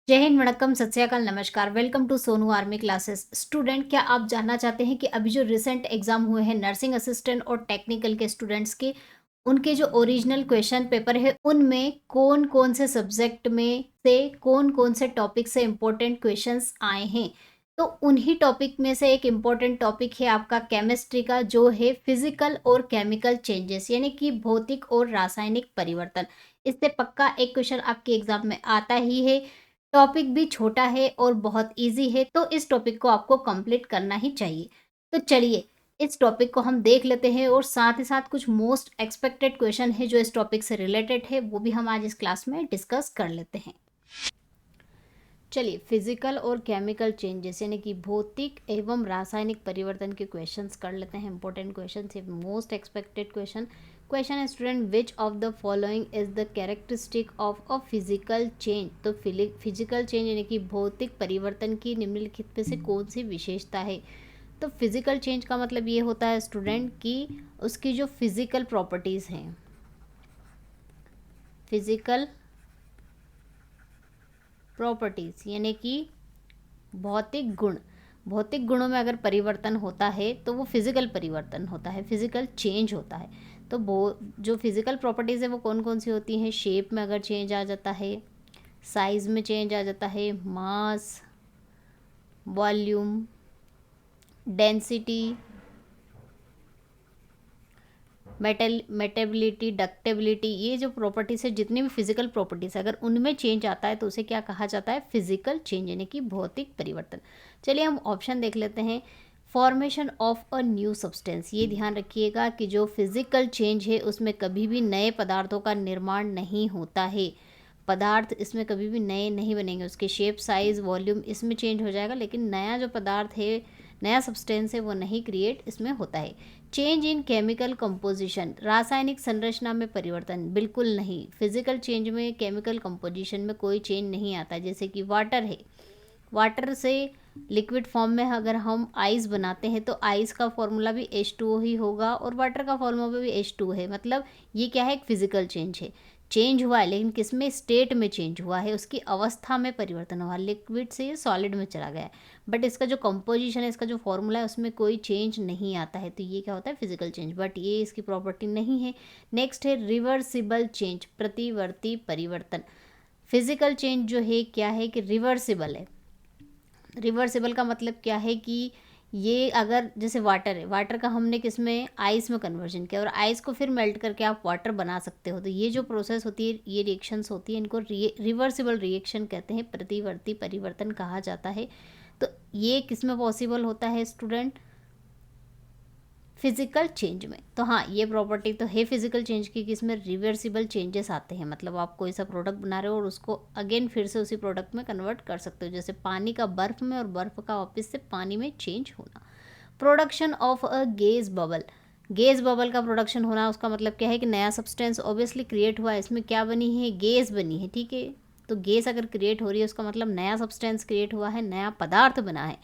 जय हिंद, वणक्कम, सत श्री अकाल, नमस्कार। Welcome to Sonu army classes. Student, क्या आप जानना चाहते हैं कि अभी जो रिसेंट एग्जाम हुए हैं नर्सिंग असिस्टेंट और टेक्निकल के स्टूडेंट्स के, उनके जो ओरिजिनल क्वेश्चन पेपर है उनमें कौन कौन से सब्जेक्ट में से कौन कौन से टॉपिक से इम्पोर्टेंट क्वेश्चंस आए हैं? तो उन्हीं टॉपिक में से एक इम्पोर्टेंट टॉपिक है आपका केमिस्ट्री का, जो है फिजिकल और केमिकल चेंजेस, यानी कि भौतिक और रासायनिक परिवर्तन। इससे पक्का एक क्वेश्चन आपके एग्जाम में आता ही है। टॉपिक भी छोटा है और बहुत इजी है, तो इस टॉपिक को आपको कंप्लीट करना ही चाहिए। तो चलिए, इस टॉपिक को हम देख लेते हैं और साथ ही साथ कुछ मोस्ट एक्सपेक्टेड क्वेश्चन है जो इस टॉपिक से रिलेटेड है, वो भी हम आज इस क्लास में डिस्कस कर लेते हैं। चलिए, फिजिकल और केमिकल चेंजेस यानी कि भौतिक एवं रासायनिक परिवर्तन के क्वेश्चंस कर लेते हैं। इंपॉर्टेंट क्वेश्चन है, मोस्ट एक्सपेक्टेड क्वेश्चन है student, which of the following is the characteristic of a physical change. तो फिजिकल चेंज यानी कि भौतिक परिवर्तन की निम्नलिखित में से कौन सी विशेषता है। तो फिजिकल चेंज का मतलब ये होता है स्टूडेंट कि उसकी जो फिजिकल प्रॉपर्टीज़ हैं, फिजिकल प्रॉपर्टीज़ यानी कि भौतिक गुण, भौतिक गुणों में अगर परिवर्तन होता है तो वो फिजिकल परिवर्तन होता है, फिजिकल चेंज होता है। तो वो जो फिजिकल प्रॉपर्टीज़ है वो कौन कौन सी होती हैं? शेप में अगर चेंज आ जाता है, साइज़ में चेंज आ जाता है, मास, वॉल्यूम, डेंसिटी, मेटेबिलिटी, डक्टेबिलिटी, ये जो प्रॉपर्टीज़ है, जितनी भी फिजिकल प्रॉपर्टीज़ है, अगर उनमें चेंज आता है तो उसे क्या कहा जाता है? फिजिकल चेंज यानी कि भौतिक परिवर्तन। चलिए हम ऑप्शन देख लेते हैं। Formation of a new substance, ये ध्यान रखिएगा कि जो फिजिकल चेंज है उसमें कभी भी नए पदार्थों का निर्माण नहीं होता है। पदार्थ इसमें कभी भी नए नहीं बनेंगे, उसके शेप, साइज़, वॉल्यूम इसमें चेंज हो जाएगा, लेकिन नया जो पदार्थ है, नया सब्सटेंस है, वो नहीं क्रिएट इसमें होता है। चेंज इन केमिकल कंपोजिशन, रासायनिक संरचना में परिवर्तन, बिल्कुल नहीं। फिजिकल चेंज में केमिकल कंपोजिशन में कोई चेंज नहीं आता। जैसे कि वाटर है, वाटर से लिक्विड फॉर्म में अगर हम आइस बनाते हैं तो आइस का फॉर्मूला भी H2O ही होगा और वाटर का फॉर्मूला भी H2 है। मतलब ये क्या है? एक फिजिकल चेंज है। चेंज हुआ है, लेकिन किस में? स्टेट में चेंज हुआ है, उसकी अवस्था में परिवर्तन हुआ, लिक्विड से सॉलिड में चला गया है। बट इसका जो कंपोजिशन है, इसका जो फॉर्मूला है, उसमें कोई चेंज नहीं आता है। तो ये क्या होता है? Physical change. बट ये इसकी प्रॉपर्टी नहीं है। नेक्स्ट है रिवर्सिबल चेंज, प्रतिवर्ती परिवर्तन। फिजिकल चेंज जो है क्या है कि रिवर्सिबल है। रिवर्सिबल का मतलब क्या है कि ये अगर जैसे वाटर है, वाटर का हमने किस में? आइस में कन्वर्जन किया और आइस को फिर मेल्ट करके आप वाटर बना सकते हो। तो ये जो प्रोसेस होती है, ये रिएक्शंस होती है, इनको रिवर्सिबल रिएक्शन कहते हैं, प्रतिवर्ती परिवर्तन कहा जाता है। तो ये किस में पॉसिबल होता है स्टूडेंट? फिजिकल चेंज में। तो हाँ, ये प्रॉपर्टी तो है फिजिकल चेंज की कि इसमें रिवर्सिबल चेंजेस आते हैं। मतलब आप कोई सा प्रोडक्ट बना रहे हो और उसको अगेन फिर से उसी प्रोडक्ट में कन्वर्ट कर सकते हो, जैसे पानी का बर्फ में और बर्फ का वापस से पानी में चेंज होना। Production of a gauge bubble, gauge bubble का प्रोडक्शन होना, उसका मतलब क्या है कि नया सब्सटेंस ऑब्वियसली क्रिएट हुआ है, इसमें क्या बनी है? गेज बनी है, ठीक है। तो गेज अगर क्रिएट हो रही है उसका मतलब नया सब्सटेंस क्रिएट हुआ है, नया पदार्थ बना है।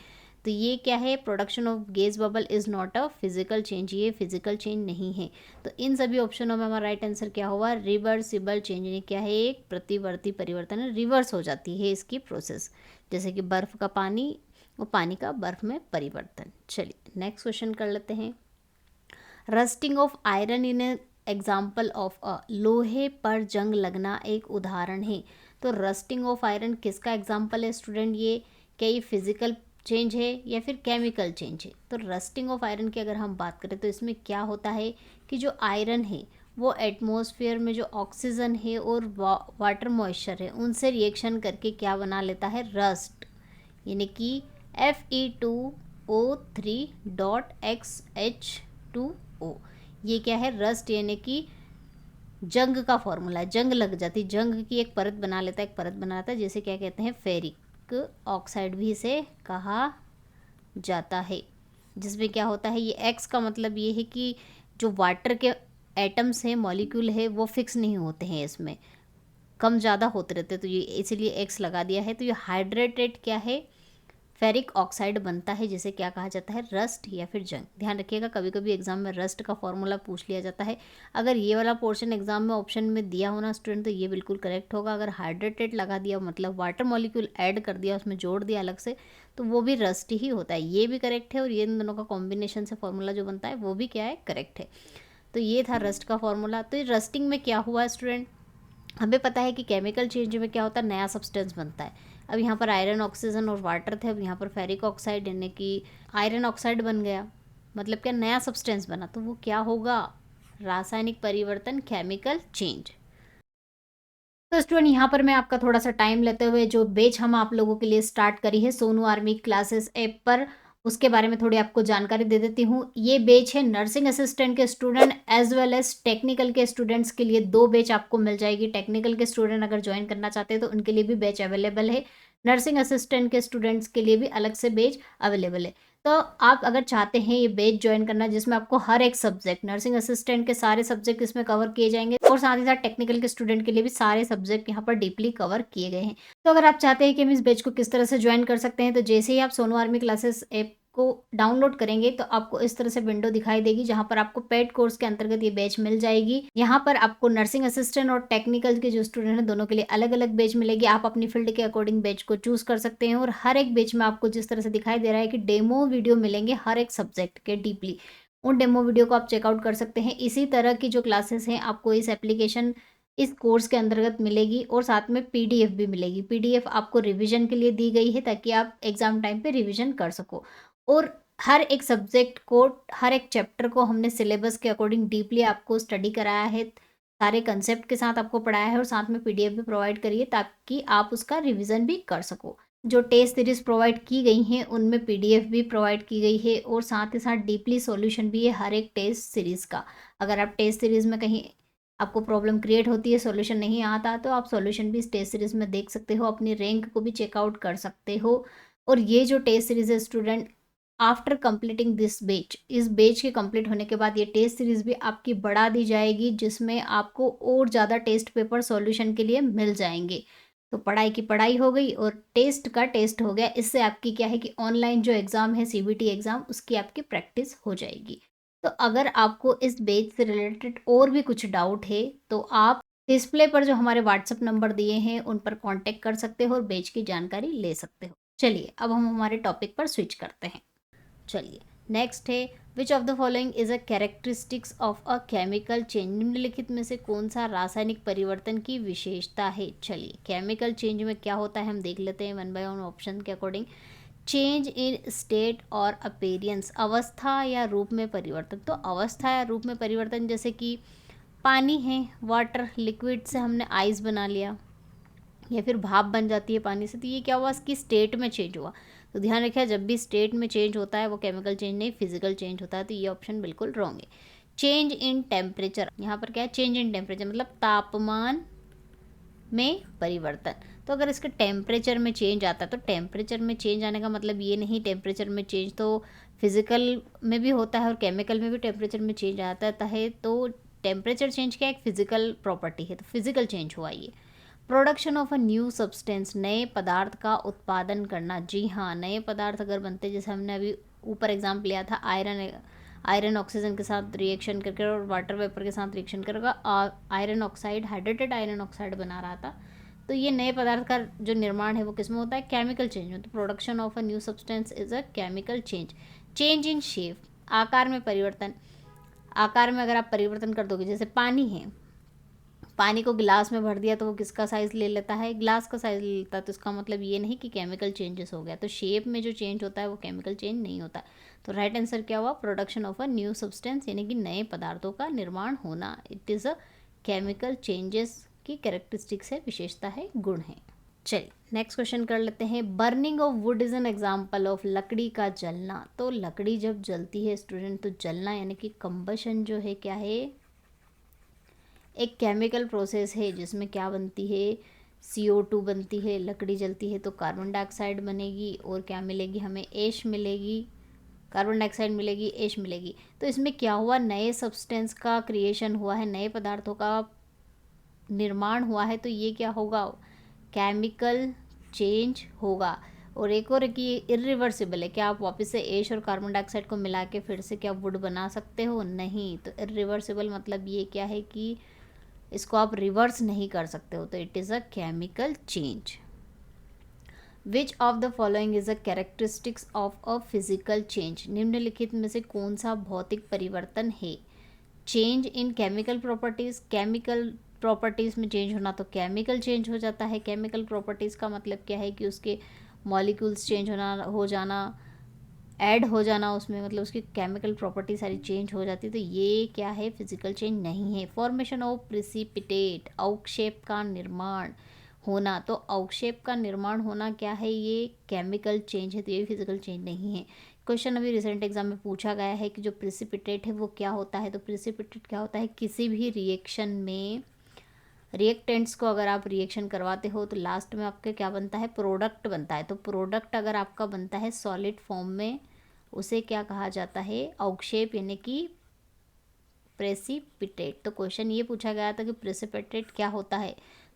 तो ये क्या है? Production of gauge bubble is not a physical change, ये फिजिकल चेंज नहीं है। तो इन सभी ऑप्शनों में हमारा राइट आंसर क्या हुआ? Reversible change. ये क्या है? एक प्रतिवर्ती परिवर्तन है, रिवर्स हो जाती है इसकी प्रोसेस, जैसे कि बर्फ़ का पानी और पानी का बर्फ़ में परिवर्तन। चलिए नेक्स्ट क्वेश्चन कर लेते हैं। Rusting of iron in example of अ, लोहे पर जंग लगना एक उदाहरण है। तो रस्टिंग ऑफ आयरन किसका एग्जाम्पल है स्टूडेंट? ये क्या ये फिजिकल चेंज है या फिर केमिकल चेंज है? तो रस्टिंग ऑफ आयरन की अगर हम बात करें तो इसमें क्या होता है कि जो आयरन है वो एटमॉस्फेयर में जो ऑक्सीजन है और वाटर मॉइस्चर है उनसे रिएक्शन करके क्या बना लेता है? रस्ट, यानी कि Fe2O3.XH2O। ये क्या है? रस्ट यानी कि जंग का फॉर्मूला है, जंग लग जाती, जंग की एक परत बना लेता है, एक परत बनाता है, जैसे क्या कहते हैं? फेरिक ऑक्साइड भी इसे कहा जाता है। जिसमें क्या होता है? ये एक्स का मतलब ये है कि जो वाटर के एटम्स हैं, मॉलिक्यूल है, वो फिक्स नहीं होते हैं, इसमें कम ज़्यादा होते रहते हैं, तो ये इसीलिए एक्स लगा दिया है। तो ये हाइड्रेटेड क्या है? फेरिक ऑक्साइड बनता है जिसे क्या कहा जाता है, रस्ट या फिर जंग। ध्यान रखिएगा, कभी कभी एग्जाम में रस्ट का फॉर्मूला पूछ लिया जाता है। अगर ये वाला पोर्शन एग्जाम में ऑप्शन में दिया हो ना स्टूडेंट, तो ये बिल्कुल करेक्ट होगा। अगर हाइड्रेटेड लगा दिया, मतलब वाटर मॉलिक्यूल ऐड कर दिया, उसमें जोड़ दिया अलग से, तो वो भी रस्ट ही होता है। ये भी करेक्ट है, और ये इन दोनों का कॉम्बिनेशन से फॉर्मूला जो बनता है वो भी क्या है, करेक्ट है। तो ये था रस्ट का फॉर्मूला। तो ये रस्टिंग में क्या हुआ स्टूडेंट, हमें पता है कि केमिकल चेंज में क्या होता है, नया सब्सटेंस बनता है। अब यहाँ पर आयरन, ऑक्सीजन और वाटर थे, अब यहाँ पर फेरिक ऑक्साइड यानी कि आयरन ऑक्साइड बन गया, मतलब क्या, नया सब्सटेंस बना। तो वो क्या होगा, रासायनिक परिवर्तन, केमिकल चेंज। तो स्टूडेंट यहाँ पर मैं आपका थोड़ा सा टाइम लेते हुए जो बैच हम आप लोगों के लिए स्टार्ट करी है सोनू आर्मी क्लासेस ऐप पर, उसके बारे में थोड़ी आपको जानकारी दे देती हूँ। ये बैच है नर्सिंग असिस्टेंट के student as well as technical के स्टूडेंट्स के लिए। दो बैच आपको मिल जाएगी। टेक्निकल के स्टूडेंट अगर ज्वाइन करना चाहते हैं तो उनके लिए भी बैच अवेलेबल है। नर्सिंग असिस्टेंट के स्टूडेंट्स के लिए भी अलग से बैच अवेलेबल है। तो आप अगर चाहते हैं ये बैच ज्वाइन करना जिसमें आपको हर एक सब्जेक्ट, नर्सिंग असिस्टेंट के सारे सब्जेक्ट इसमें कवर किए जाएंगे, और साथ ही साथ टेक्निकल के स्टूडेंट के लिए भी सारे सब्जेक्ट यहाँ पर डीपली कवर किए गए हैं। तो अगर आप चाहते हैं कि हम इस बैच को किस तरह से ज्वाइन कर सकते हैं, तो जैसे ही आप सोनू आर्मी क्लासेस ऐप को डाउनलोड करेंगे तो आपको इस तरह से विंडो दिखाई देगी, जहां पर आपको पेड कोर्स के अंतर्गत ये बैच मिल जाएगी। यहाँ पर आपको नर्सिंग असिस्टेंट और टेक्निकल के जो स्टूडेंट हैं दोनों के लिए अलग अलग बैच मिलेगी। आप अपनी फील्ड के अकॉर्डिंग बैच को चूज कर सकते हैं, और हर एक बैच में आपको जिस तरह से दिखाई दे रहा है कि डेमो वीडियो मिलेंगे हर एक सब्जेक्ट के डीपली, उन डेमो वीडियो को आप चेकआउट कर सकते हैं। इसी तरह की जो क्लासेस हैं आपको इस एप्लीकेशन, इस कोर्स के अंतर्गत मिलेगी, और साथ में पीडीएफ भी मिलेगी। पीडीएफ आपको रिवीजन के लिए दी गई है ताकि आप एग्जाम टाइम पे रिवीजन कर सको। और हर एक सब्जेक्ट को, हर एक चैप्टर को हमने सिलेबस के अकॉर्डिंग डीपली आपको स्टडी कराया है, सारे कंसेप्ट के साथ आपको पढ़ाया है, और साथ में पीडीएफ भी प्रोवाइड करिए ताकि आप उसका रिवीजन भी कर सको। जो टेस्ट सीरीज प्रोवाइड की गई हैं उनमें पीडीएफ भी प्रोवाइड की गई है, और साथ ही साथ डीपली सॉल्यूशन भी है हर एक टेस्ट सीरीज़ का। अगर आप टेस्ट सीरीज़ में कहीं आपको प्रॉब्लम क्रिएट होती है, सॉल्यूशन नहीं आता, तो आप सॉल्यूशन भी इस टेस्ट सीरीज़ में देख सकते हो, अपनी रैंक को भी चेकआउट कर सकते हो। और ये जो टेस्ट सीरीज है student, after completing this batch, इस बैच के कंप्लीट होने के बाद ये टेस्ट सीरीज भी आपकी बढ़ा दी जाएगी, जिसमें आपको और ज़्यादा टेस्ट पेपर सॉल्यूशन के लिए मिल जाएंगे। तो पढ़ाई की पढ़ाई हो गई और टेस्ट का टेस्ट हो गया। इससे आपकी क्या है कि ऑनलाइन जो एग्ज़ाम है सीबीटी एग्ज़ाम, उसकी आपकी प्रैक्टिस हो जाएगी। तो अगर आपको इस बैच से रिलेटेड और भी कुछ डाउट है तो आप डिस्प्ले पर जो हमारे व्हाट्सएप नंबर दिए हैं उन पर कांटेक्ट कर सकते हो और बैच की जानकारी ले सकते हो। चलिए अब हम हमारे टॉपिक पर स्विच करते हैं। चलिए नेक्स्ट है, विच of the following is a characteristics of a chemical change. निम्नलिखित में से कौन सा रासायनिक परिवर्तन की विशेषता है। चलिए केमिकल चेंज में क्या होता है हम देख लेते हैं वन बाय वन ऑप्शन के अकॉर्डिंग। चेंज इन स्टेट और अपीयरेंस, अवस्था या रूप में परिवर्तन। तो अवस्था या रूप में परिवर्तन, जैसे कि पानी है, वाटर, लिक्विड से हमने आइस बना लिया, या फिर भाप बन जाती है पानी से, तो ये क्या हुआ, इसकी स्टेट में चेंज हुआ। तो ध्यान रखिए, जब भी स्टेट में चेंज होता है वो केमिकल चेंज नहीं, फिजिकल चेंज होता है। तो ये ऑप्शन बिल्कुल रॉन्ग है। चेंज इन टेम्परेचर, यहाँ पर क्या है, चेंज इन टेम्परेचर मतलब तापमान में परिवर्तन। तो अगर इसके टेम्परेचर में चेंज आता है, तो टेम्परेचर में चेंज आने का मतलब ये नहीं, टेम्परेचर में चेंज तो फिजिकल में भी होता है और केमिकल में भी टेम्परेचर में चेंज आता है। तो टेम्परेचर चेंज क्या, एक फिजिकल प्रॉपर्टी है, तो फिजिकल चेंज हुआ ये। Production of a new substance, नए पदार्थ का उत्पादन करना। जी हाँ, नए पदार्थ अगर बनते, जैसे हमने अभी ऊपर एग्जाम्पल लिया था, आयरन ऑक्सीजन के साथ रिएक्शन करके और वाटर वेपर के साथ रिएक्शन करके iron oxide, hydrated iron oxide बना रहा था। तो ये नए पदार्थ का जो निर्माण है वो किसमें होता है, केमिकल चेंज में। तो production of a new substance is a chemical change. Change in shape, आकार में परिवर्तन। आकार में अगर आप परिवर्तन कर दोगे, जैसे पानी है, पानी को गिलास में भर दिया तो वो किसका साइज़ ले लेता है, ग्लास का साइज़ ले लेता है। तो इसका मतलब ये नहीं कि केमिकल चेंजेस हो गया। तो शेप में जो चेंज होता है वो केमिकल चेंज नहीं होता। तो राइट आंसर क्या हुआ, production of a new substance, यानी कि नए पदार्थों का निर्माण होना। It is a chemical changes की कैरेक्टरिस्टिक्स है, विशेषता है, गुण है। चलिए नेक्स्ट क्वेश्चन कर लेते हैं। Burning of would is an example of, लकड़ी का जलना। तो लकड़ी जब जलती है स्टूडेंट, तो जलना यानी कि कंबशन जो है क्या है, एक केमिकल प्रोसेस है जिसमें क्या बनती है, CO2 बनती है। लकड़ी जलती है तो कार्बन डाइऑक्साइड बनेगी, और क्या मिलेगी हमें, ऐश मिलेगी। कार्बन डाइऑक्साइड मिलेगी, ऐश मिलेगी। तो इसमें क्या हुआ, नए सब्सटेंस का क्रिएशन हुआ है, नए पदार्थों का निर्माण हुआ है। तो ये क्या होगा, केमिकल चेंज होगा। और एक और है कि ये इरिवर्सिबल है, क्या आप वापस से एश और कार्बन डाइऑक्साइड को मिला के फिर से क्या वुड बना सकते हो? नहीं। तो इरिवर्सिबल मतलब ये क्या है कि इसको आप रिवर्स नहीं कर सकते हो, तो it is a chemical change. Which of the following is a characteristics of a physical change, निम्नलिखित में से कौन सा भौतिक परिवर्तन है? Change in chemical properties, chemical properties में चेंज होना तो केमिकल चेंज हो जाता है। केमिकल प्रॉपर्टीज़ का मतलब क्या है कि उसके मॉलिक्यूल्स चेंज होना, हो जाना, ऐड हो जाना उसमें, मतलब उसकी केमिकल प्रॉपर्टी सारी चेंज हो जाती है, तो ये क्या है? फिजिकल चेंज नहीं है। फॉर्मेशन ऑफ प्रिसिपिटेट, अवक्षेप का निर्माण होना, तो अवक्षेप का निर्माण होना क्या है? ये केमिकल चेंज है, तो ये फिजिकल चेंज नहीं है। क्वेश्चन अभी रिसेंट एग्जाम में पूछा गया है कि जो प्रिसिपिटेट है वो क्या होता है, तो प्रिसिपिटेट क्या होता है? किसी भी रिएक्शन में रिएक्टेंट्स को अगर आप रिएक्शन करवाते हो तो लास्ट में आपके क्या बनता है? प्रोडक्ट बनता है। तो प्रोडक्ट अगर आपका बनता है सॉलिड फॉर्म में, उसे क्या कहा जाता है? अवक्षेप, यानी कि प्रेसिपिटेट। तो क्वेश्चन ये पूछा गया था कि प्रेसिपिटेट क्या होता है,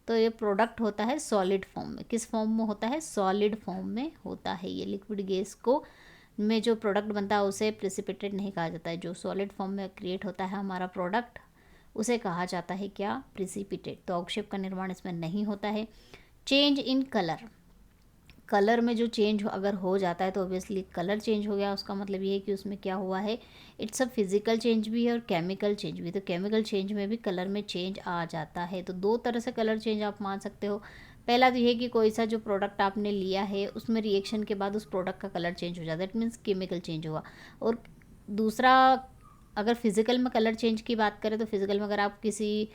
तो ये प्रोडक्ट होता है सॉलिड फॉर्म में। किस फॉर्म में होता है? सॉलिड फॉर्म में होता है। ये लिक्विड गैस को में जो प्रोडक्ट बनता है उसे प्रेसिपिटेट नहीं कहा जाता है। जो सॉलिड फॉर्म में क्रिएट होता है हमारा प्रोडक्ट, उसे कहा जाता है क्या? प्रेसिपिटेट। तो अवक्षेप का निर्माण इसमें नहीं होता है। चेंज इन कलर, कलर में जो चेंज अगर हो जाता है तो ऑब्वियसली कलर चेंज हो गया, उसका मतलब ये है कि उसमें क्या हुआ है? इट्स अ फिजिकल चेंज भी है और केमिकल चेंज भी। तो केमिकल चेंज में भी कलर में चेंज आ जाता है। तो दो तरह से कलर चेंज आप मान सकते हो। पहला तो ये है कि कोई सा जो प्रोडक्ट आपने लिया है उसमें रिएक्शन के बाद उस प्रोडक्ट का कलर चेंज हो जाता है, इट मीन्स केमिकल चेंज हुआ। और दूसरा, अगर फिजिकल में कलर चेंज की बात करें तो फिजिकल में अगर आप किसी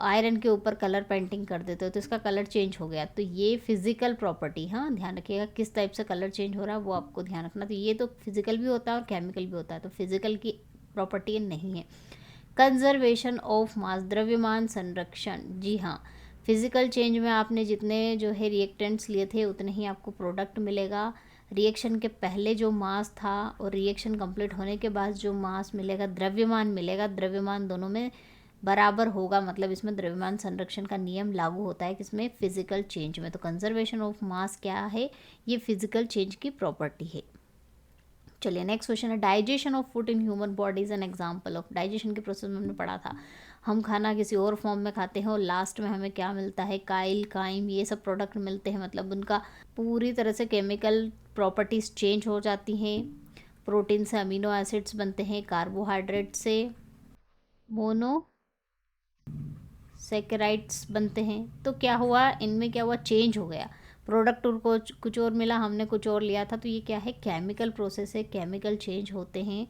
आयरन के ऊपर कलर पेंटिंग कर देते हो तो इसका कलर चेंज हो गया, तो ये फिजिकल प्रॉपर्टी, हाँ ध्यान रखिएगा किस टाइप से कलर चेंज हो रहा है वो आपको ध्यान रखना। तो ये तो फिजिकल भी होता है और केमिकल भी होता है, तो फिजिकल की प्रॉपर्टी नहीं है। कंजर्वेशन ऑफ मास, द्रव्यमान संरक्षण, जी हाँ, फिजिकल चेंज में आपने जितने जो है रिएक्टेंट्स लिए थे उतने ही आपको प्रोडक्ट मिलेगा। रिएक्शन के पहले जो मास था और रिएक्शन कंप्लीट होने के बाद जो मास मिलेगा, द्रव्यमान मिलेगा, द्रव्यमान दोनों में बराबर होगा, मतलब इसमें द्रव्यमान संरक्षण का नियम लागू होता है किसमें? फिजिकल चेंज में। तो कंजर्वेशन ऑफ मास क्या है? ये फिजिकल चेंज की प्रॉपर्टी है। चलिए नेक्स्ट क्वेश्चन है, digestion of food in human body is an example of. Digestion के प्रोसेस में हमने पढ़ा था, हम खाना किसी और फॉर्म में खाते हैं और लास्ट में हमें क्या मिलता है? काइल, काइम, ये सब प्रोडक्ट मिलते हैं, मतलब उनका पूरी तरह से केमिकल प्रॉपर्टीज चेंज हो जाती हैं। प्रोटीन से अमीनो एसिड्स बनते हैं, कार्बोहाइड्रेट से मोनो सेकेराइड्स बनते हैं। तो क्या हुआ? इनमें क्या हुआ? चेंज हो गया, प्रोडक्ट उनको कुछ और मिला, हमने कुछ और लिया था। तो ये क्या है? केमिकल प्रोसेस है, केमिकल चेंज होते हैं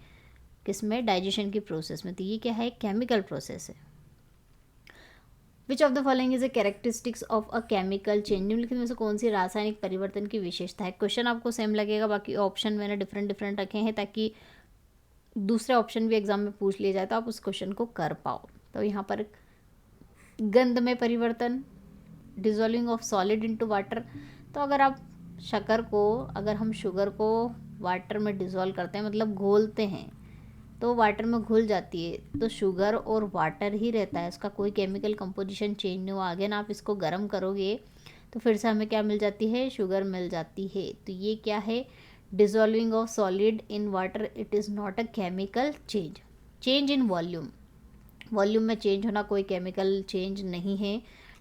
किसमें? डाइजेशन की प्रोसेस में। तो ये क्या है? केमिकल प्रोसेस है। विच of the following is a characteristics of a chemical change, निम्नलिखित में से कौन सी रासायनिक परिवर्तन की विशेषता है? क्वेश्चन आपको सेम लगेगा, बाकी ऑप्शन मैंने डिफरेंट डिफरेंट रखे हैं ताकि दूसरे ऑप्शन भी एग्जाम में पूछ लिए जाए तो आप उस क्वेश्चन को कर पाओ। तो यहाँ पर गंध में परिवर्तन, dissolving of solid into water. तो अगर आप शक्कर को, अगर हम शुगर को वाटर में डिज़ोल्व करते हैं, मतलब घोलते हैं, तो वाटर में घुल जाती है, तो शुगर और वाटर ही रहता है, उसका कोई केमिकल कंपोजिशन चेंज नहीं हुआ। अगेन आप इसको गर्म करोगे तो फिर से हमें क्या मिल जाती है? शुगर मिल जाती है। तो ये क्या है? Dissolving of solid in water, it is not a chemical change. Change in volume, volume में चेंज होना कोई केमिकल चेंज नहीं है।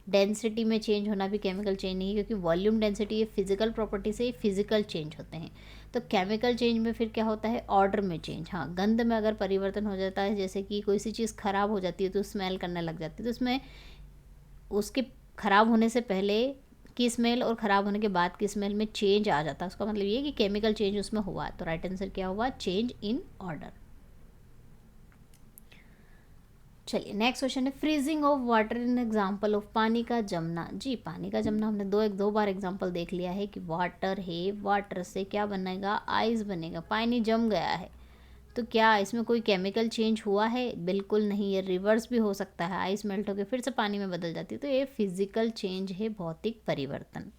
डेंसिटी में चेंज होना भी केमिकल चेंज नहीं है, क्योंकि वॉल्यूम डेंसिटी ये फिजिकल प्रॉपर्टी से फिजिकल चेंज होते हैं। तो केमिकल चेंज में फिर क्या होता है? ऑर्डर में चेंज। हाँ, गंध में अगर परिवर्तन हो जाता है, जैसे कि कोई सी चीज़ खराब हो जाती है तो स्मेल करने लग जाती है, तो इसमें उसके खराब होने से पहले की स्मेल और ख़राब होने के बाद की स्मेल में चेंज आ जाता है, उसका मतलब ये है कि केमिकल चेंज उसमें हुआ। तो राइट आंसर क्या हुआ? Change in order. चलिए नेक्स्ट क्वेश्चन है, freezing of water in example of, पानी का जमना। जी, पानी का जमना हमने दो बार एग्जांपल देख लिया है कि वाटर है, वाटर से क्या बनेगा? आइस बनेगा। पानी जम गया है तो क्या इसमें कोई केमिकल चेंज हुआ है? बिल्कुल नहीं, ये रिवर्स भी हो सकता है, आइस मेल्ट होकर फिर से पानी में बदल जाती है, तो ये फिजिकल चेंज है, भौतिक परिवर्तन।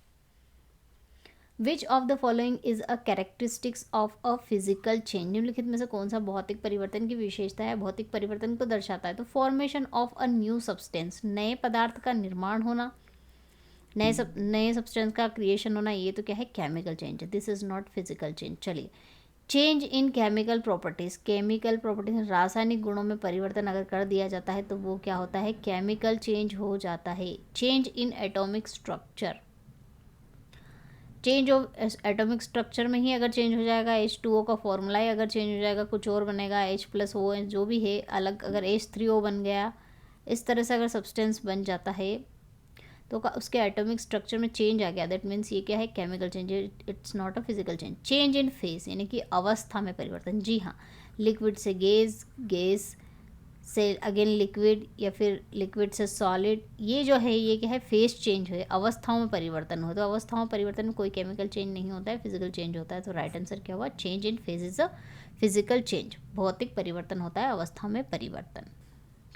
Which of the following is a characteristics of a physical change, निम्नलिखित में से कौन सा भौतिक परिवर्तन की विशेषता है? भौतिक परिवर्तन को दर्शाता है। तो formation of a new substance, नए पदार्थ का निर्माण होना, नए सब्सटेंस का क्रिएशन होना, ये तो क्या है, केमिकल चेंज है, this is not physical change. चलिए, change in chemical properties, chemical properties रासायनिक गुणों में परिवर्तन अगर कर दिया जाता है तो वो क्या होता है, केमिकल चेंज हो जाता है। Change in atomic structure, change of atomic structure में ही अगर चेंज हो जाएगा, H2O का फॉर्मूला ही अगर चेंज हो जाएगा, कुछ और बनेगा, H+O जो भी है अलग, अगर H3O बन गया, इस तरह से अगर सब्सटेंस बन जाता है तो उसके एटॉमिक स्ट्रक्चर में चेंज आ गया, दैट मीन्स ये क्या है, chemical change, it's not a physical change. Change in face यानी कि अवस्था में परिवर्तन, जी हाँ, लिक्विड से गैस, गैस से अगेन लिक्विड, या फिर लिक्विड से सॉलिड, ये जो है ये क्या है, फेस चेंज है, अवस्थाओं में परिवर्तन हो। तो अवस्थाओं में परिवर्तन में कोई केमिकल चेंज नहीं होता है, फिजिकल चेंज होता है। तो राइट आंसर क्या हुआ, change in face is a physical change, भौतिक परिवर्तन होता है अवस्था में परिवर्तन।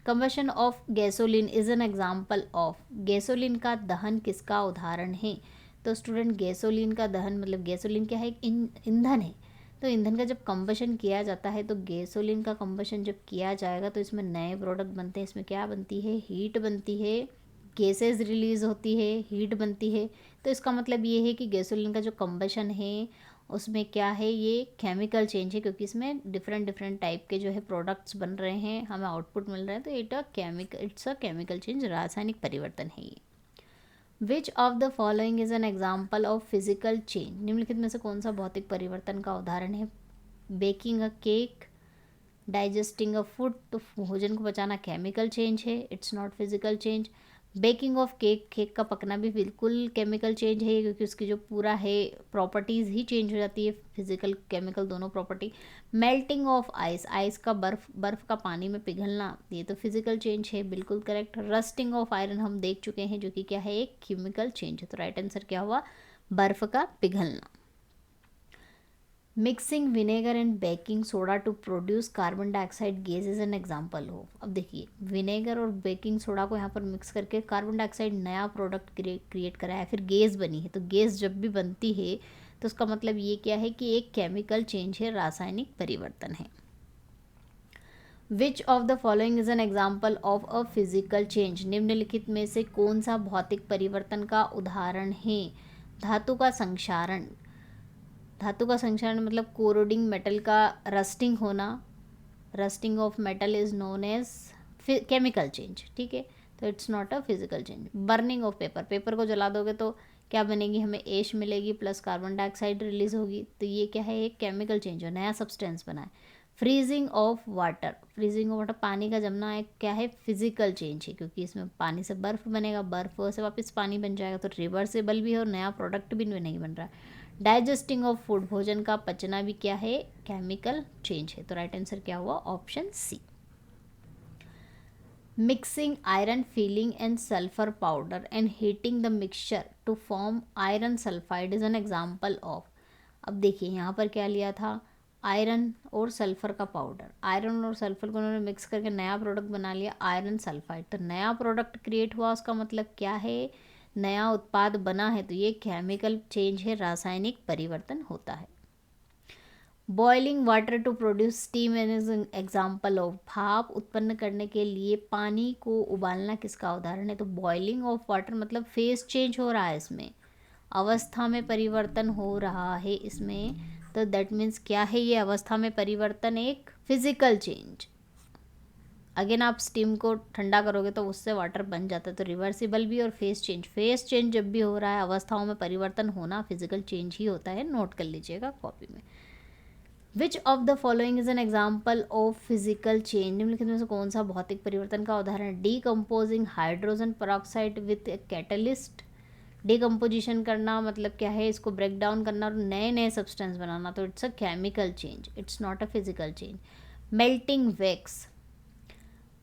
Combustion of gasoline is an example of, gasoline का दहन किसका उदाहरण है। तो स्टूडेंट, गैसोलीन का दहन मतलब गैसोलीन क्या है, एक ईंधन है। तो ईंधन का जब कंबशन किया जाता है, तो गैसोलीन का कंबशन जब किया जाएगा तो इसमें नए प्रोडक्ट बनते हैं। इसमें क्या बनती है, हीट बनती है, गैसेज रिलीज होती है, हीट बनती है। तो इसका मतलब ये है कि गैसोलीन का जो कंबशन है उसमें क्या है, ये केमिकल चेंज है, क्योंकि इसमें डिफरेंट डिफरेंट टाइप के जो है प्रोडक्ट्स बन रहे हैं, हमें आउटपुट मिल रहा है। तो इट्स अ केमिकल चेंज, रासायनिक परिवर्तन है ये। विच of the following is an example of physical change, निम्नलिखित में से कौन सा भौतिक परिवर्तन का उदाहरण है। बेकिंग अ केक, डाइजेस्टिंग अ फूड, तो भोजन को पचाना केमिकल चेंज है, it's not physical change. Baking of cake, cake का पकना भी बिल्कुल केमिकल चेंज है, क्योंकि उसकी जो पूरा है प्रॉपर्टीज़ ही चेंज हो जाती है, फिजिकल केमिकल दोनों property. Melting of ice, ice का बर्फ़ का पानी में पिघलना, ये तो फिजिकल चेंज है, बिल्कुल करेक्ट। रस्टिंग ऑफ आयरन हम देख चुके हैं, जो कि क्या है, एक केमिकल चेंज है। तो राइट आंसर क्या हुआ, बर्फ़ का पिघलना। Mixing vinegar and baking soda to produce carbon dioxide gas is an example हो। अब देखिए, विनेगर और बेकिंग सोडा को यहाँ पर मिक्स करके कार्बन डाइऑक्साइड नया प्रोडक्ट क्रिएट करा है, फिर गैस बनी है। तो गैस जब भी बनती है तो उसका मतलब ये क्या है कि एक केमिकल चेंज है, रासायनिक परिवर्तन है। विच of the following is an example of a physical change, निम्नलिखित में से कौन सा भौतिक परिवर्तन का उदाहरण है। धातु का संक्षारण, धातु का संक्षारण मतलब कोरोडिंग, मेटल का रस्टिंग होना, rusting of metal is known as chemical change, ठीक है। तो it's not a physical change. Burning of paper, paper को जला दोगे तो क्या बनेगी, हमें ऐश मिलेगी प्लस कार्बन डाइऑक्साइड रिलीज होगी, तो ये क्या है, एक केमिकल चेंज हो, नया सब्सटेंस बना है। Freezing of water, freezing of water पानी का जमना एक क्या है, फिजिकल चेंज है, क्योंकि इसमें पानी से बर्फ बनेगा, बर्फ से वापस पानी बन जाएगा, तो रिवर्सेबल भी है और नया प्रोडक्ट भी नहीं बन रहा है। डाइजेस्टिंग ऑफ फूड, भोजन का पचना भी क्या है, केमिकल चेंज है। तो राइट आंसर क्या हुआ, option C. Mixing iron filing and sulphur powder and heating the mixture to form iron sulphide is an example of. अब देखिए यहाँ पर क्या लिया था, आयरन और सल्फर का पाउडर, आयरन और सल्फर को उन्होंने मिक्स करके नया प्रोडक्ट बना लिया, आयरन सल्फाइड। तो नया प्रोडक्ट क्रिएट हुआ, उसका मतलब क्या है, नया उत्पाद बना है, तो ये केमिकल चेंज है, रासायनिक परिवर्तन होता है। Boiling water to produce steam is example of, भाप उत्पन्न करने के लिए पानी को उबालना किसका उदाहरण है। तो बॉइलिंग ऑफ वाटर मतलब फेस चेंज हो रहा है, इसमें अवस्था में परिवर्तन हो रहा है इसमें। तो दैट मीन्स क्या है, ये अवस्था में परिवर्तन एक फिजिकल चेंज। अगेन आप स्टीम को ठंडा करोगे तो उससे वाटर बन जाता है, तो रिवर्सिबल भी और फेस चेंज जब भी हो रहा है, अवस्थाओं में परिवर्तन होना फिजिकल चेंज ही होता है, नोट कर लीजिएगा कॉपी में। विच of the following is an example of physical change, निम्नलिखित में से कौन सा भौतिक परिवर्तन का उदाहरण। Decomposing hydrogen peroxide with a catalyst, decomposition करना मतलब क्या है, इसको ब्रेक डाउन करना और नए नए सब्सटेंस बनाना, तो it's a chemical change, it's not a physical change. Melting wax,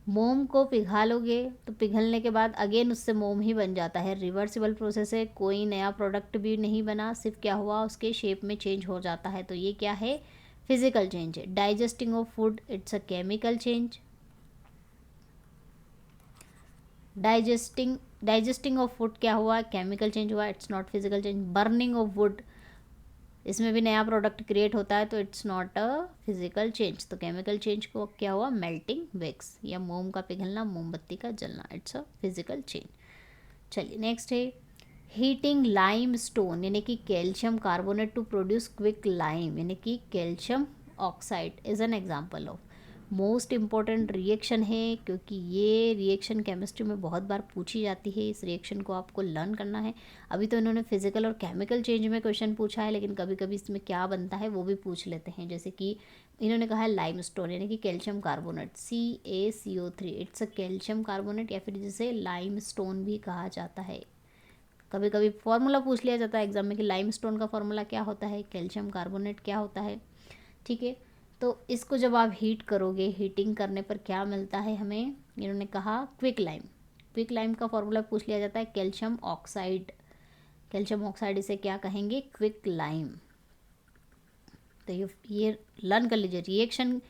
मोम को पिघालोगे तो पिघलने के बाद अगेन उससे मोम ही बन जाता है, रिवर्सिबल प्रोसेस है, कोई नया प्रोडक्ट भी नहीं बना, सिर्फ क्या हुआ, उसके शेप में चेंज हो जाता है, तो ये क्या है, फिजिकल चेंज है। Digesting of food, it's a chemical change. Digesting of food क्या हुआ, केमिकल चेंज हुआ, it's not physical change. Burning of would, इसमें भी नया प्रोडक्ट क्रिएट होता है, तो it's not a physical change. तो केमिकल चेंज को क्या हुआ, मेल्टिंग वैक्स या मोम का पिघलना, मोमबत्ती का जलना, इट्स अ फिजिकल चेंज। चलिए नेक्स्ट है हीटिंग लाइम स्टोन यानी कि calcium carbonate to produce quicklime यानी कि calcium oxide is an example of. Most important reaction है, क्योंकि ये रिएक्शन केमिस्ट्री में बहुत बार पूछी जाती है। इस रिएक्शन को आपको लर्न करना है। अभी तो इन्होंने फिजिकल और केमिकल चेंज में क्वेश्चन पूछा है, लेकिन कभी कभी इसमें क्या बनता है वो भी पूछ लेते हैं। जैसे कि इन्होंने कहा है लाइमस्टोन यानी कि calcium carbonate CaCO3, it's a calcium carbonate, या फिर जिसे लाइमस्टोन भी कहा जाता है। कभी कभी फॉर्मूला पूछ लिया जाता है एग्जाम में कि लाइमस्टोन का फॉर्मूला क्या होता है, कैल्शियम कार्बोनेट क्या होता है। ठीक है, तो इसको जब आप हीट करोगे, हीटिंग करने पर क्या मिलता है हमें, इन्होंने कहा क्विक लाइम। क्विक लाइम का फॉर्मूला पूछ लिया जाता है कैल्शियम ऑक्साइड। कैल्शियम ऑक्साइड इसे क्या कहेंगे, क्विक लाइम। तो ये लर्न कर लीजिए रिएक्शन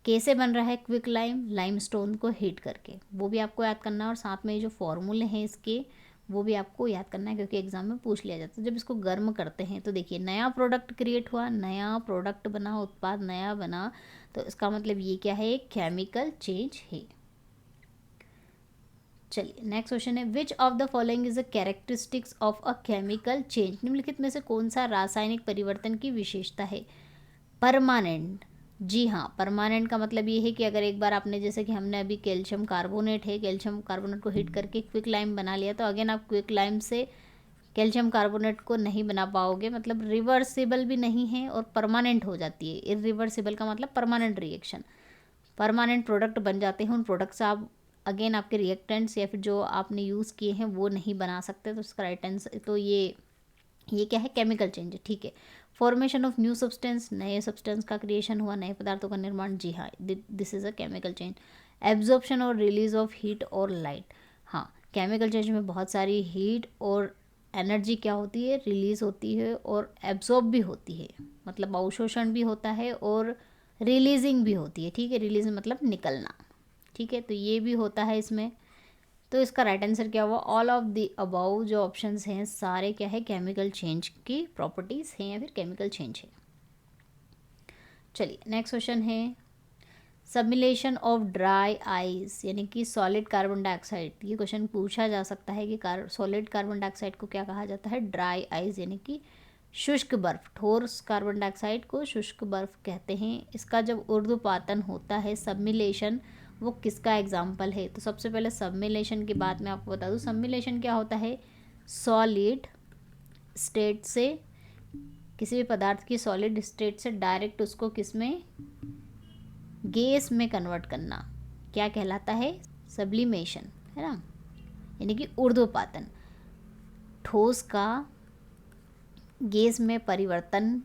कैसे बन रहा है क्विक लाइम, लाइमस्टोन को हीट करके, वो भी आपको याद करना है। और साथ में ये जो फॉर्मूले हैं इसके वो भी आपको याद करना है, क्योंकि एग्जाम में पूछ लिया जाता है। जब इसको गर्म करते हैं तो देखिए नया प्रोडक्ट क्रिएट हुआ, नया प्रोडक्ट बना, उत्पाद नया बना, तो इसका मतलब ये क्या है, एक केमिकल चेंज है। चलिए नेक्स्ट क्वेश्चन है, विच of the following is the characteristics of a chemical change. निम्नलिखित में से कौन सा रासायनिक परिवर्तन की विशेषता है। परमानेंट, जी हाँ, परमानेंट का मतलब ये है कि अगर एक बार आपने, जैसे कि हमने अभी कैल्शियम कार्बोनेट है, कैल्शियम कार्बोनेट को हीट करके क्विक लाइम बना लिया, तो अगेन आप क्विक लाइम से कैल्शियम कार्बोनेट को नहीं बना पाओगे, मतलब रिवर्सिबल भी नहीं है और परमानेंट हो जाती है। इरिवर्सिबल का मतलब परमानेंट रिएक्शन, परमानेंट प्रोडक्ट बन जाते हैं। उन प्रोडक्ट से आप अगेन आपके रिएक्टेंट्स या फिर जो आपने यूज़ किए हैं वो नहीं बना सकते। तो इसका राइट आंसर, तो ये क्या है, केमिकल चेंज है। ठीक है, फॉर्मेशन ऑफ न्यू सब्सटेंस, नए सब्सटेंस का क्रिएशन हुआ, नए पदार्थों का निर्माण, जी हाँ, this is a chemical change. Absorption और रिलीज ऑफ हीट और लाइट, हाँ, केमिकल चेंज में बहुत सारी हीट और एनर्जी क्या होती है, रिलीज होती है और एब्जॉर्ब भी होती है, मतलब अवशोषण भी होता है और रिलीजिंग भी होती है। ठीक है, रिलीज मतलब निकलना। ठीक है, तो ये भी होता है इसमें। तो इसका राइट आंसर क्या हुआ, ऑल ऑफ द अबाउ जो ऑप्शंस हैं सारे क्या है, केमिकल चेंज की प्रॉपर्टीज़ हैं या फिर केमिकल चेंज है। चलिए नेक्स्ट क्वेश्चन है, सबमिलेशन ऑफ ड्राई आइस यानी कि सॉलिड कार्बन डाइऑक्साइड। ये क्वेश्चन पूछा जा सकता है कि सॉलिड कार्बन डाइऑक्साइड को क्या कहा जाता है, ड्राई आइस यानी कि शुष्क बर्फ। ठोस कार्बन डाइऑक्साइड को शुष्क बर्फ कहते हैं। इसका जब ऊर्ध्वपातन होता है, सबमिलेशन, वो किसका एग्जाम्पल है। तो सबसे पहले सबमिलेशन की बात मैं आपको बता दूं, सबमिलेशन क्या होता है, सॉलिड स्टेट से, किसी भी पदार्थ की सॉलिड स्टेट से डायरेक्ट उसको किस में, गैस में कन्वर्ट करना, क्या कहलाता है, सब्लिमेशन, है ना, यानी कि ऊर्ध्वपातन। ठोस का गैस में परिवर्तन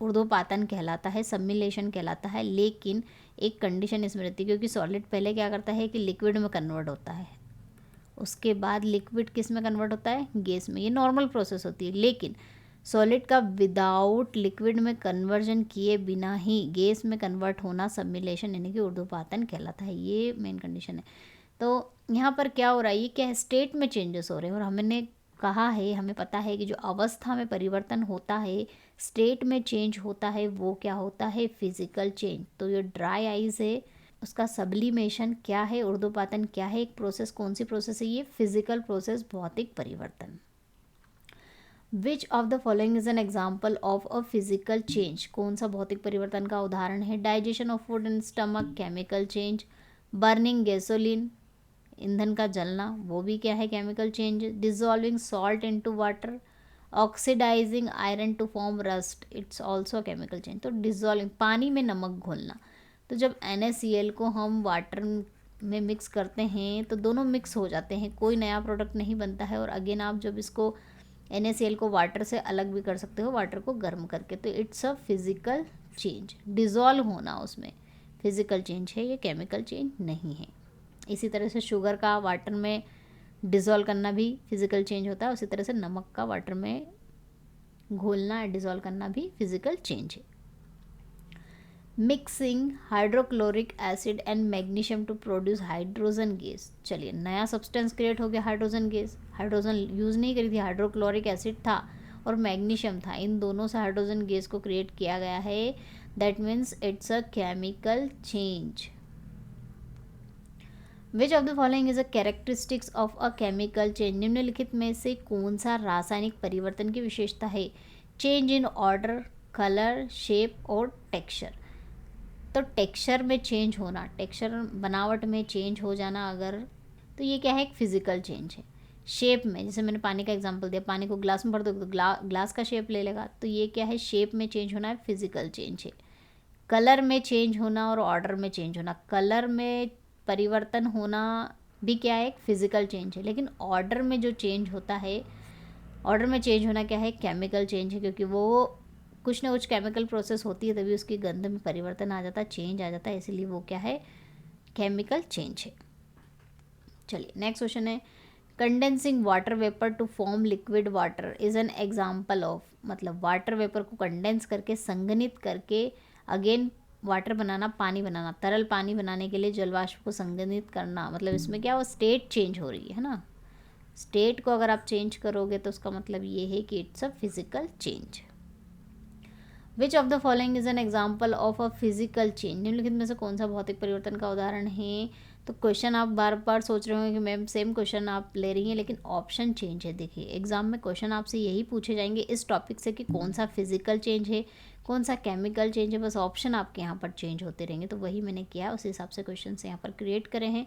ऊर्ध्वपातन कहलाता है, सबमिलेशन कहलाता है। लेकिन एक कंडीशन इसमें रहती है, क्योंकि सॉलिड पहले क्या करता है कि लिक्विड में कन्वर्ट होता है, उसके बाद लिक्विड किस में कन्वर्ट होता है, गैस में। ये नॉर्मल प्रोसेस होती है। लेकिन सॉलिड का विदाउट लिक्विड में कन्वर्जन किए बिना ही गैस में कन्वर्ट होना सबमिलेशन यानी कि ऊर्ध्वपातन कहलाता है। ये मेन कंडीशन है। तो यहाँ पर क्या हो रहा है, ये क्या है, स्टेट में चेंजेस हो रहे हैं। और हमने कहा है, हमें पता है कि जो अवस्था में परिवर्तन होता है, स्टेट में चेंज होता है, वो क्या होता है, फिजिकल चेंज। तो ये ड्राई आइज है, उसका सब्लिमेशन क्या है, ऊर्ध्वपातन क्या है, एक प्रोसेस, कौन सी प्रोसेस है, ये फिजिकल प्रोसेस, भौतिक परिवर्तन। Which of the following is an example of a physical change. कौन सा भौतिक परिवर्तन का उदाहरण है, digestion of food in stomach, chemical change. Burning gasoline, ईंधन का जलना, वो भी क्या है, chemical change. Dissolving salt into water, oxidizing iron to form rust, it's also chemical change. तो डिजॉल्विंग, पानी में नमक घोलना। तो जब NaCl को हम वाटर में मिक्स करते हैं तो दोनों मिक्स हो जाते हैं, कोई नया प्रोडक्ट नहीं बनता है। और अगेन आप जब इसको NaCl को वाटर से अलग भी कर सकते हो, वाटर को गर्म करके। तो it's a physical change, dissolve होना उसमें फिजिकल चेंज है, ये केमिकल चेंज नहीं है। इसी तरह से शुगर का वाटर में डिज़ोल्व करना भी फिजिकल चेंज होता है, उसी तरह से नमक का वाटर में घोलना, डिज़ोल्व करना भी फिजिकल चेंज है। Mixing hydrochloric acid and magnesium to produce hydrogen gas. चलिए नया सब्सटेंस क्रिएट हो गया, हाइड्रोजन गैस। हाइड्रोजन यूज़ नहीं करी थी, हाइड्रोक्लोरिक एसिड था और मैग्नीशियम था, इन दोनों से हाइड्रोजन गैस को क्रिएट किया गया है। That means it's a chemical change. Which of the following is a characteristics of a chemical change, निम्नलिखित में से कौन सा रासायनिक परिवर्तन की विशेषता है? Change in order, colour, shape और टेक्सचर। तो टेक्सचर में चेंज होना, टेक्सचर बनावट में चेंज हो जाना अगर, तो ये क्या है? एक फिजिकल चेंज है। शेप में, जैसे मैंने पानी का एग्जांपल दिया, पानी को ग्लास में भर दो तो ग्लास का शेप ले लेगा, तो ये क्या है? शेप में चेंज होना है, फिजिकल चेंज है। कलर में चेंज होना और ऑर्डर में चेंज होना, कलर में परिवर्तन होना भी क्या है? एक फिजिकल चेंज है। लेकिन ऑर्डर में जो चेंज होता है, ऑर्डर में चेंज होना क्या है? केमिकल चेंज है, क्योंकि वो कुछ ना कुछ केमिकल प्रोसेस होती है तभी उसकी गंध में परिवर्तन आ जाता है, चेंज आ जाता है, इसीलिए वो क्या है? केमिकल चेंज है। चलिए नेक्स्ट क्वेश्चन है, condensing water vapour to form liquid water is an example of, मतलब वाटर वेपर को कंडेंस करके, संघनित करके अगेन वाटर बनाना, पानी बनाना, तरल पानी बनाने के लिए जलवाष्प को संघनित करना, मतलब इसमें क्या, वो स्टेट चेंज हो रही है ना। स्टेट को अगर आप चेंज करोगे तो उसका मतलब ये है कि it's a physical change. Which of the following is an example of a physical change, निम्नलिखित में से कौन सा भौतिक परिवर्तन का उदाहरण है? तो क्वेश्चन आप बार बार सोच रहे हो कि मैम सेम क्वेश्चन आप ले रही हैं, लेकिन ऑप्शन चेंज है। देखिए एग्जाम में क्वेश्चन आपसे यही पूछे जाएंगे इस टॉपिक से कि कौन सा फिजिकल चेंज है, कौन सा केमिकल चेंज है, बस ऑप्शन आपके यहाँ पर चेंज होते रहेंगे। तो वही मैंने किया, उस हिसाब से क्वेश्चन यहाँ पर क्रिएट करे हैं।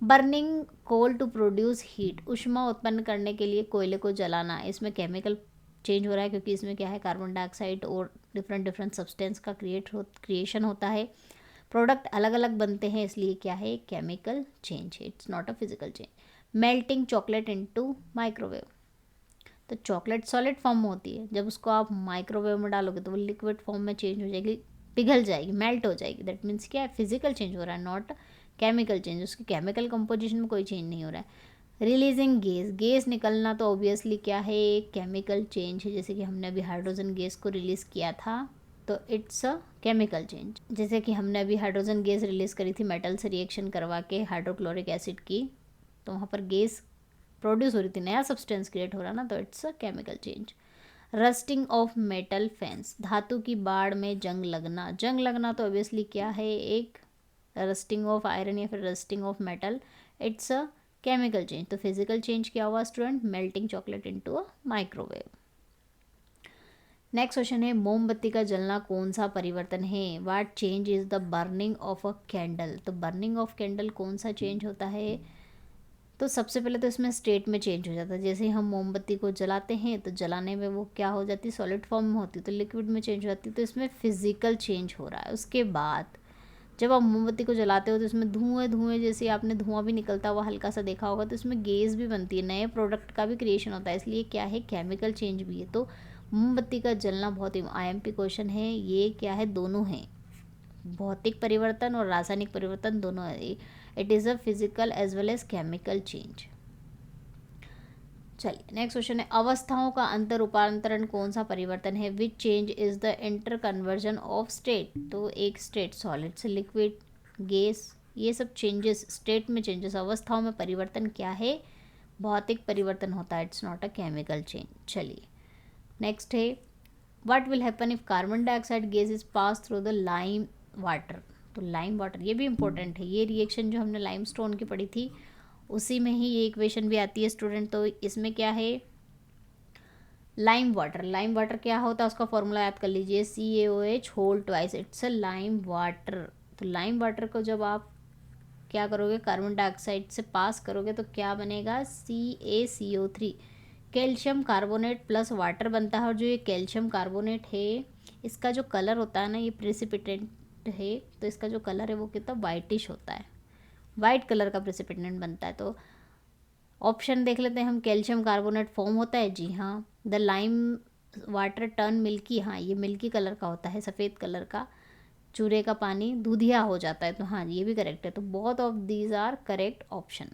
Burning coal to produce heat, ऊष्मा उत्पन्न करने के लिए कोयले को जलाना, इसमें केमिकल चेंज हो रहा है, क्योंकि इसमें क्या है? कार्बन डाइऑक्साइड और डिफरेंट डिफरेंट सब्सटेंस का क्रिएशन होता है, प्रोडक्ट अलग अलग बनते हैं, इसलिए क्या है? केमिकल चेंज है, it's not a physical change. Melting chocolate into microwave, तो चॉकलेट सॉलिड फॉर्म में होती है, जब उसको आप माइक्रोवेव में डालोगे तो वो लिक्विड फॉर्म में चेंज हो जाएगी, पिघल जाएगी, मेल्ट हो जाएगी। दैट मीन्स क्या है? फिजिकल चेंज हो रहा है, नॉट केमिकल चेंज। उसकी केमिकल कंपोजिशन में कोई चेंज नहीं हो रहा है। रिलीजिंग गैस, गैस निकलना तो ऑब्वियसली क्या है? एक केमिकल चेंज है, जैसे कि हमने अभी हाइड्रोजन गैस को रिलीज़ किया था, तो इट्स अ केमिकल चेंज। जैसे कि हमने अभी हाइड्रोजन गैस रिलीज़ करी थी मेटल से रिएक्शन करवा के हाइड्रोक्लोरिक एसिड की, तो वहाँ पर गैस प्रोड्यूस हो रही थी, नया सब्सटेंस क्रिएट हो रहा ना, तो it's a chemical change. Rusting of metal fence, धातु की बाड़ में जंग लगना, जंग लगना तो ऑब्वियसली क्या है? एक रस्टिंग ऑफ आयरन या फिर rusting of metal, it's a chemical change. तो फिजिकल चेंज क्या हुआ student? Melting chocolate into a microwave. Next question है, मोमबत्ती का जलना कौन सा परिवर्तन है? What change is the burning of a candle, तो बर्निंग ऑफ कैंडल कौन सा चेंज होता है? तो सबसे पहले तो इसमें स्टेट में चेंज हो जाता है, जैसे हम मोमबत्ती को जलाते हैं तो जलाने में वो क्या हो जाती है? सॉलिड फॉर्म में होती है, तो लिक्विड में चेंज हो जाती है, तो इसमें फिजिकल चेंज हो रहा है। उसके बाद जब आप मोमबत्ती को जलाते हो तो इसमें धुएं धुएं, जैसे आपने धुआं भी निकलता हुआ हल्का सा देखा होगा, तो इसमें गैस भी बनती है, नए प्रोडक्ट का भी क्रिएशन होता है, इसलिए क्या है? केमिकल चेंज भी है। तो मोमबत्ती का जलना बहुत ही IMP क्वेश्चन है, ये क्या है? दोनों हैं, भौतिक परिवर्तन और रासायनिक परिवर्तन दोनों है। It is a physical as well as chemical change. चलिए नेक्स्ट क्वेश्चन है, अवस्थाओं का अंतर रूपांतरण कौन सा परिवर्तन है? Which change is the interconversion of state, तो एक स्टेट सॉलिड से लिक्विड, गैस, ये सब चेंजेस, स्टेट में चेंजेस, अवस्थाओं में परिवर्तन क्या है? भौतिक परिवर्तन होता है, it's not a chemical change. चलिए नेक्स्ट है, what will happen if carbon dioxide gas is pass through the lime water, तो लाइम वाटर ये भी इंपॉर्टेंट है, ये रिएक्शन जो हमने लाइम स्टोन की पढ़ी थी उसी में ही ये इक्वेशन भी आती है स्टूडेंट। तो इसमें क्या है? लाइम वाटर, लाइम वाटर क्या होता है उसका फॉर्मूला याद कर लीजिए, CaOH whole twice, it's a lime water. तो लाइम वाटर को जब आप क्या करोगे? कार्बन डाइऑक्साइड से पास करोगे तो क्या बनेगा? CaCO3, calcium carbonate plus water बनता है। और जो ये कैल्शियम कार्बोनेट है इसका जो कलर होता है ना, ये प्रेसिपिटेंट है, तो इसका जो कलर है वो कितना वाइटिश होता है, वाइट कलर का प्रेसिपिटेंट बनता है। तो ऑप्शन देख लेते हैं हम, कैल्शियम कार्बोनेट फॉर्म होता है, जी हाँ। The lime water turn milky, हाँ ये मिल्की कलर का होता है, सफ़ेद कलर का। चूरे का पानी दूधिया हो जाता है, तो हाँ ये भी करेक्ट है। तो both of these are correct option.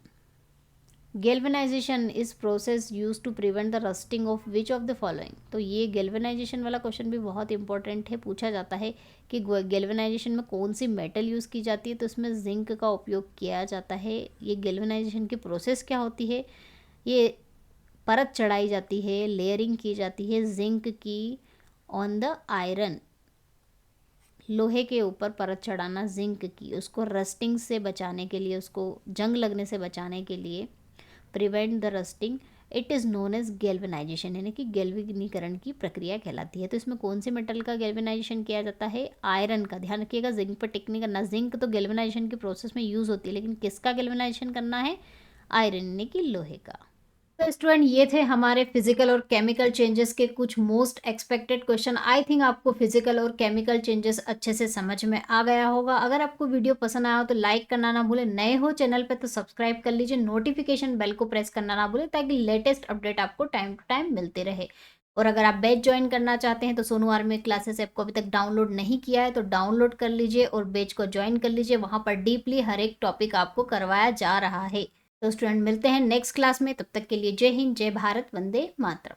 Galvanization is process use to prevent the rusting of which of the following, तो ये गैल्वेनाइजेशन वाला क्वेश्चन भी बहुत इंपॉर्टेंट है, पूछा जाता है कि गैल्वेनाइजेशन में कौन सी मेटल यूज़ की जाती है, तो इसमें जिंक का उपयोग किया जाता है। ये गैल्वेनाइजेशन की प्रोसेस क्या होती है? ये परत चढ़ाई जाती है, लेयरिंग की जाती है जिंक की ऑन द आयरन, लोहे के ऊपर परत चढ़ाना जिंक की, उसको रस्टिंग से बचाने के लिए, उसको जंग लगने से बचाने के लिए, prevent the rusting, it is known as galvanization, यानी कि गैल्वेनीकरण की प्रक्रिया कहलाती है। तो इसमें कौन से मेटल का गैल्वेनाइजेशन किया जाता है? आयरन का। ध्यान रखिएगा, जिंक पर टिक नहीं करना। जिंक तो गैल्वेनाइजेशन की प्रोसेस में यूज़ होती है, लेकिन किसका गैल्वेनाइजेशन करना है? आयरन यानी कि लोहे का। तो स्टूडेंट, ये थे हमारे फिजिकल और केमिकल चेंजेस के कुछ most expected question. I think आपको फिजिकल और केमिकल चेंजेस अच्छे से समझ में आ गया होगा। अगर आपको वीडियो पसंद आया हो तो लाइक करना ना भूलें, नए हो चैनल पे तो सब्सक्राइब कर लीजिए, नोटिफिकेशन बेल को प्रेस करना ना भूलें ताकि लेटेस्ट अपडेट आपको टाइम टू टाइम मिलते रहे। और अगर आप बैच ज्वाइन करना चाहते हैं तो सोनू आर्मी क्लासेस ऐप को अभी तक डाउनलोड नहीं किया है तो डाउनलोड कर लीजिए और बैच को ज्वाइन कर लीजिए। वहाँ पर डीपली हर एक टॉपिक आपको करवाया जा रहा है। तो स्टूडेंट, मिलते हैं नेक्स्ट क्लास में, तब तक के लिए जय हिंद, जय भारत, वंदे मातरम।